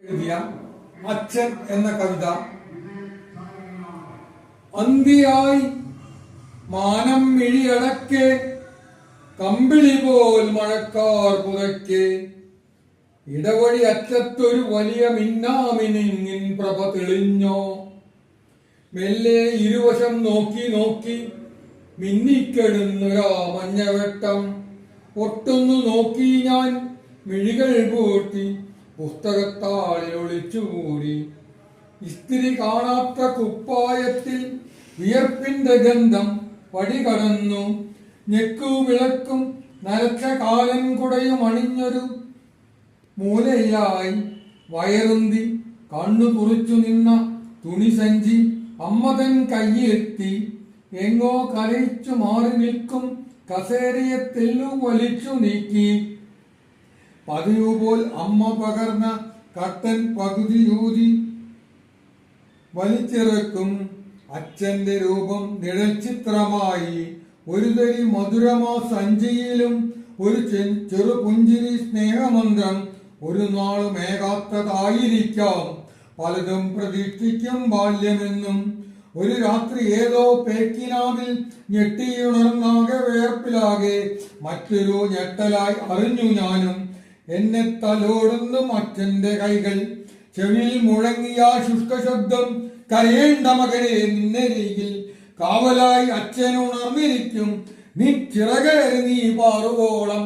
എഴുതിയ അച്ഛൻ എന്ന കവിത. അന്തിയായി മാനം മിഴിയടക്കെ, കമ്പിളി പോൽ മഴക്കാർ പുതക്കെ, ഇടവഴി അറ്റത്തൊരു വലിയ മിന്നാമിനിങ്ങിൻ പ്രഭ തെളിഞ്ഞോ. മെല്ലെ ഇരുവശം നോക്കി നോക്കി മിന്നിക്കെടുന്നൊരാ മഞ്ഞവെട്ടം. ഒട്ടൊന്നു നോക്കി ഞാൻ മിഴികൾ പൂട്ടി പുസ്തകത്താളിൽ ഒളിച്ചുകൂടി. ഇസ്തിരി കാണാത്ത കുപ്പായത്തിൽ വിയർപ്പിന്റെ ഗന്ധം പടികടന്നു. ഞെക്കു വിളക്കും നരച്ച കാലൻ കുടയും അണിഞ്ഞൊരു മൂലയായി വയറുന്തി കണ്ണു തുറിച്ചു നിന്ന തുണിസഞ്ചി അമ്മതൻ കയ്യിലെത്തി. എങ്ങോ കലയിച്ചു മാറി നിൽക്കും കസേരയെ തെല്ലു വലിച്ചു നീക്കി. പതിവ് പോൽ അമ്മ പകർന്ന കട്ടൻ പകുതിയൂതി വലിച്ചിറക്കും. അച്ഛന്റെ രൂപം നിഴൽ ചിത്രമായി ഒരു തരി മധുരമാ സഞ്ചിയിലും ഒരു ചെറു പുഞ്ചിരി സ്നേഹമന്ത്രം. ഒരു നാളുമേകാത്തതായിരിക്കാം, പലതും പ്രതീക്ഷിക്കും ബാല്യമെന്നും. ഒരു രാത്രി ഏതോ പേക്കിനാവിൽ ഞെട്ടിയുണർന്നാകെ വേർപ്പിലാകെ മറ്റൊരു ഞെട്ടലായി അറിഞ്ഞു ഞാനും. എന്നെ തലോടുന്നു അച്ഛന്റെ കൈകൾ. ചെവിയിൽ മുഴങ്ങിയ ശുഷ്കശബ്ദം, കരയേണ്ട മകനെ നിന്നരികിൽ കാവലായി അച്ഛനുണർന്നിരിക്കും. നീ ചിറകേറി നീ പാറുവോളം.